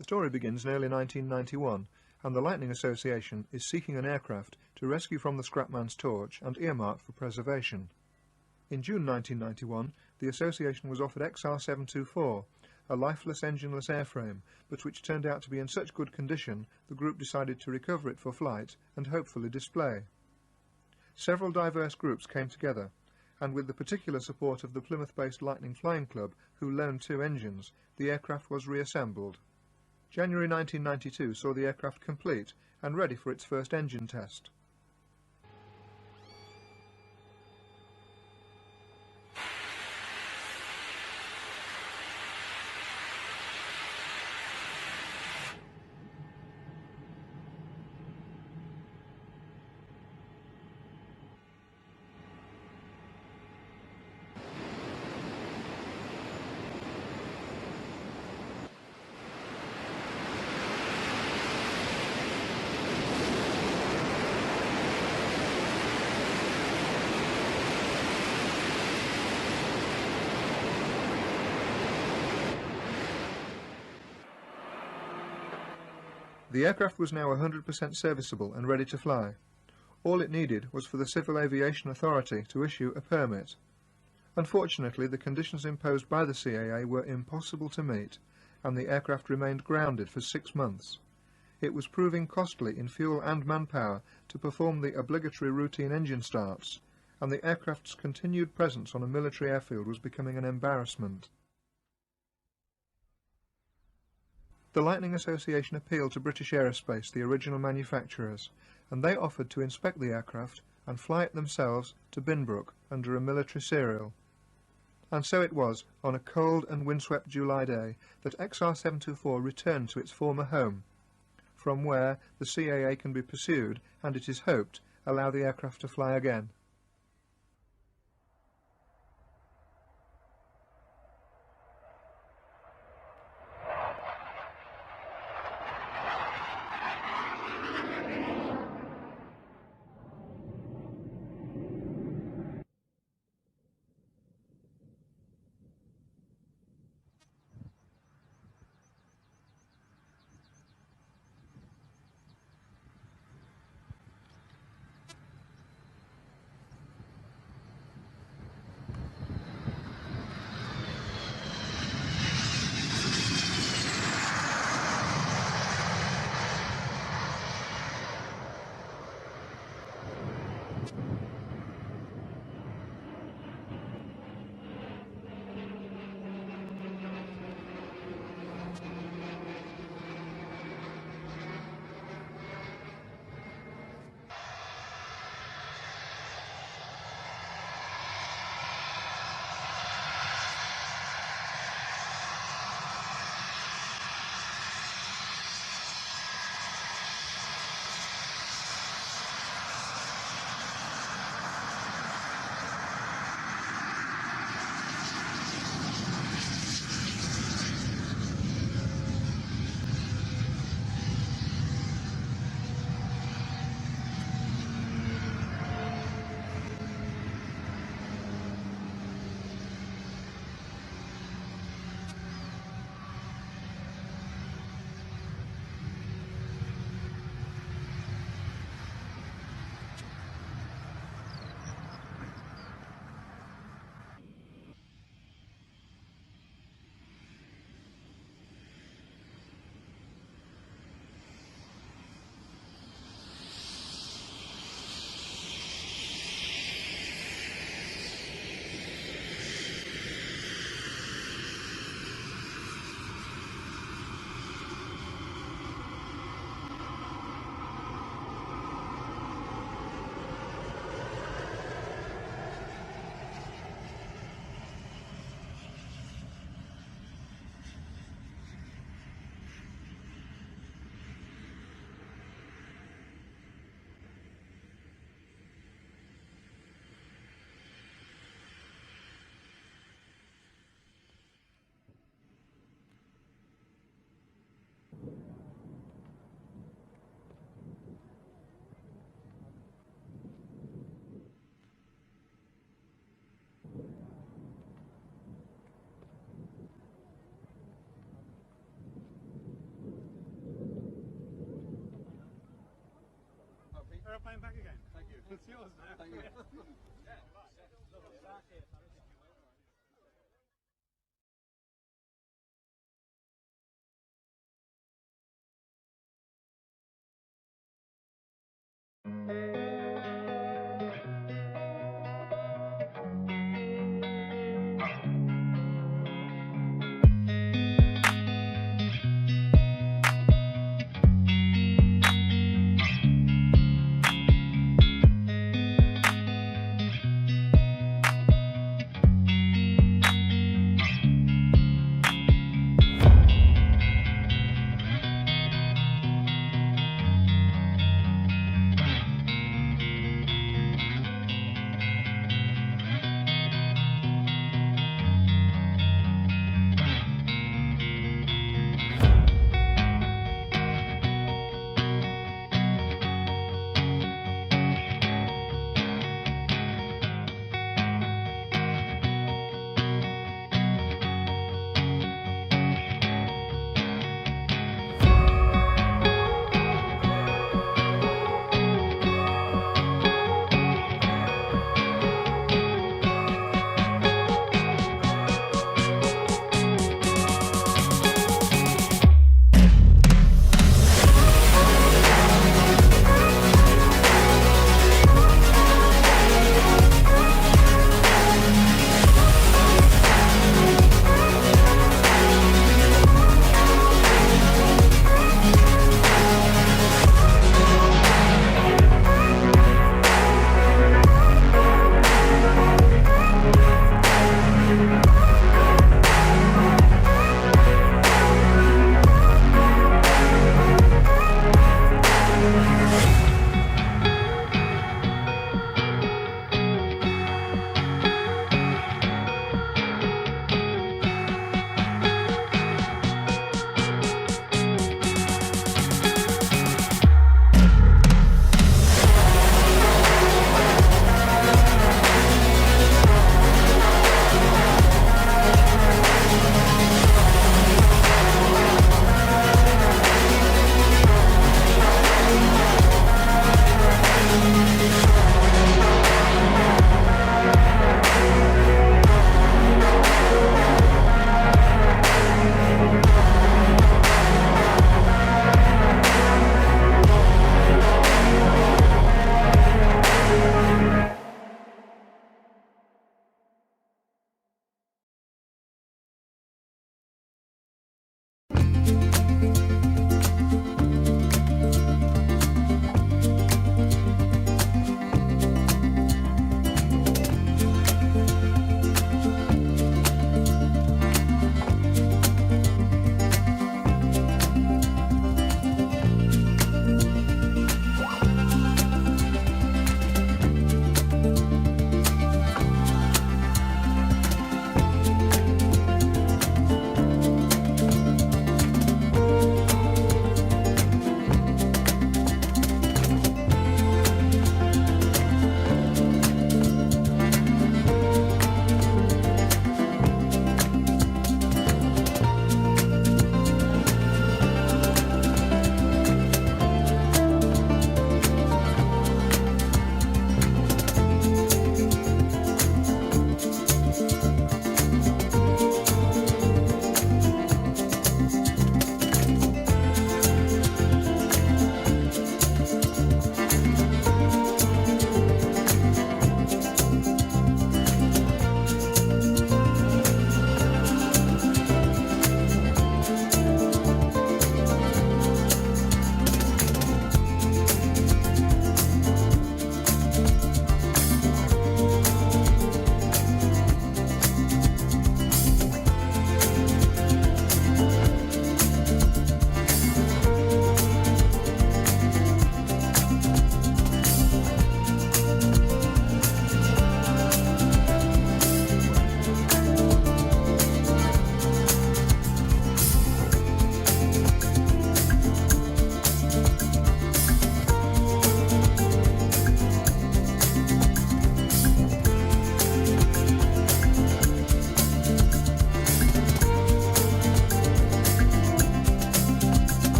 The story begins in early 1991, and the Lightning Association is seeking an aircraft to rescue from the scrapman's torch and earmarked for preservation. In June 1991, the association was offered XR724, a lifeless engineless airframe, but which turned out to be in such good condition the group decided to recover it for flight and hopefully display. Several diverse groups came together, and with the particular support of the Plymouth-based Lightning Flying Club, who loaned 2 engines, the aircraft was reassembled. January 1992 saw the aircraft complete and ready for its first engine test. The aircraft was now 100% serviceable and ready to fly. All it needed was for the Civil Aviation Authority to issue a permit. Unfortunately, the conditions imposed by the CAA were impossible to meet, and the aircraft remained grounded for 6 months. It was proving costly in fuel and manpower to perform the obligatory routine engine starts, and the aircraft's continued presence on a military airfield was becoming an embarrassment. The Lightning Association appealed to British Aerospace, the original manufacturers, and they offered to inspect the aircraft and fly it themselves to Binbrook under a military serial. And so it was, on a cold and windswept July day, that XR724 returned to its former home, from where the CAA can be pursued and, it is hoped, allow the aircraft to fly again. airplane back again. Thank you. It's yours now. Thank you.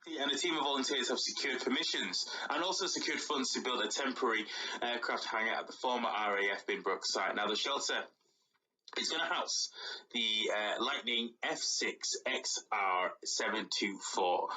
And a team of volunteers have secured permissions and also secured funds to build a temporary aircraft hangar at the former RAF Binbrook site. Now, the shelter is going to house the Lightning F6 XR724.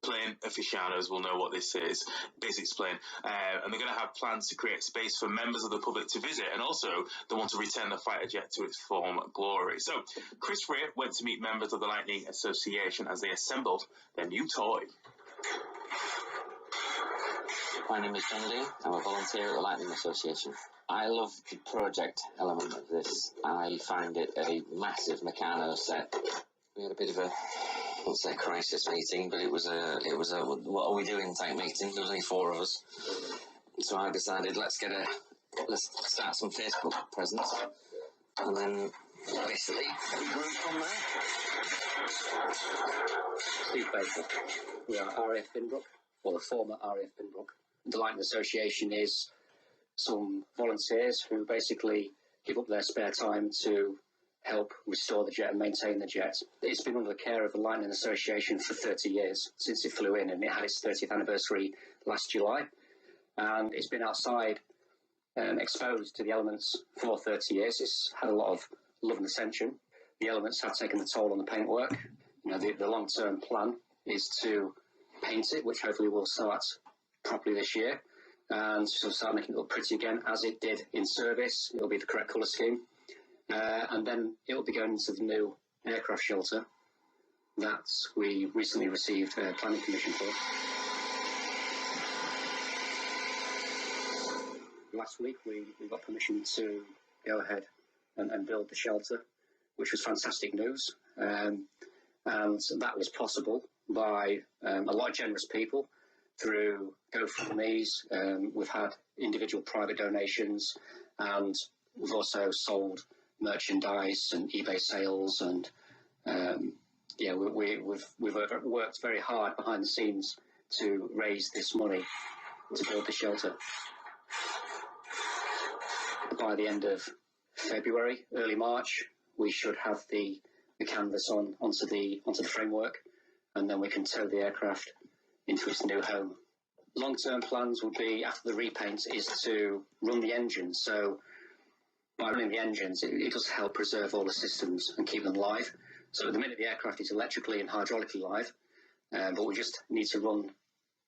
Plane aficionados will know what this is, basics plane, and they're going to have plans to create space for members of the public to visit, and also they want to return the fighter jet to its former glory. So Chris Ray went to meet members of the Lightning Association as they assembled their new toy. My name is John Lee. I'm a volunteer at the Lightning Association. I love the project element of this. I find it a massive Meccano set. We had a bit of a, I won't say crisis meeting, but it was a what are we doing type meeting. There was only 4 of us, so I decided let's start some Facebook presence, and then basically we grew from there. Steve Baker. We are RAF Binbrook, or the former RAF Binbrook. The Lightning Association is some volunteers who basically give up their spare time to help restore the jet and maintain the jet. It's been under the care of the Lightning Association for 30 years, since it flew in, and it had its 30th anniversary last July. And it's been outside and exposed to the elements for 30 years. It's had a lot of love and attention. The elements have taken the toll on the paintwork. You know, the long-term plan is to paint it, which hopefully will start properly this year, and so start making it look pretty again, as it did in service. It'll be the correct colour scheme. And then it'll be going into the new aircraft shelter that we recently received a planning permission for. Last week we got permission to go ahead and build the shelter, which was fantastic news. And that was possible by a lot of generous people through GoFundMe's. We've had individual private donations, and we've also sold merchandise and eBay sales, and we've worked very hard behind the scenes to raise this money to build the shelter. By the end of February, early March, we should have the canvas onto the framework, and then we can tow the aircraft into its new home. Long-term plans would be, after the repaint, is to run the engines. So by running the engines, it does help preserve all the systems and keep them live. So at the minute, the aircraft is electrically and hydraulically live, but we just need to run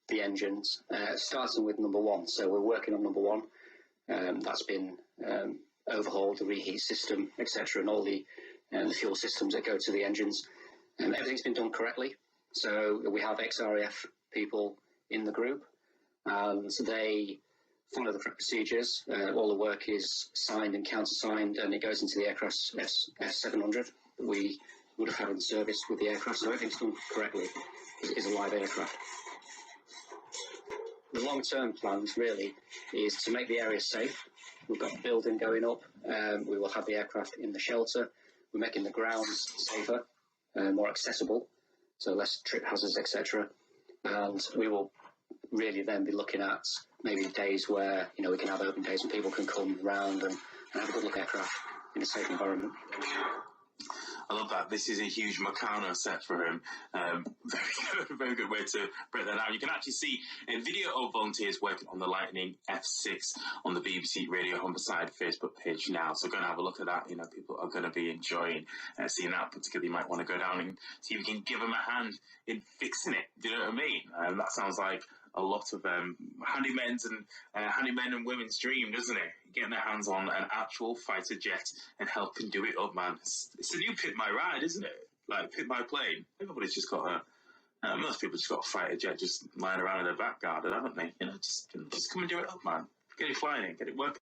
the engines, starting with number 1. So we're working on number 1. That's been overhauled, the reheat system, etc., and all the fuel systems that go to the engines. Everything's been done correctly. So we have XRF people in the group, and they follow the correct procedures. All the work is signed and countersigned, and it goes into the aircraft F700 that we would have had in service with the aircraft. So everything's done correctly. It's a live aircraft. The long-term plans really is to make the area safe. We've got a building going up. We will have the aircraft in the shelter. We're making the grounds safer, more accessible, so less trip hazards, etc. And we will really then be looking at maybe days where, you know, we can have open days and people can come round and have a good look at aircraft in a safe environment. I love that. This is a huge Meccano set for him. Very good way to break that down. You can actually see a video of volunteers working on the Lightning F6 on the BBC Radio Humberside Facebook page now. So go and have a look at that. You know, people are going to be enjoying seeing that. Particularly, you might want to go down and see if you can give them a hand in fixing it. Do you know what I mean? That sounds like a lot of handymen and women's dream, doesn't it? Getting their hands on an actual fighter jet and helping do it up, man. It's the new Pit My Ride, isn't it? Like Pit My Plane. Everybody's just got most people just got a fighter jet just lying around in their back garden, haven't they? You know, just come and do it up, man. Get it flying in, get it working.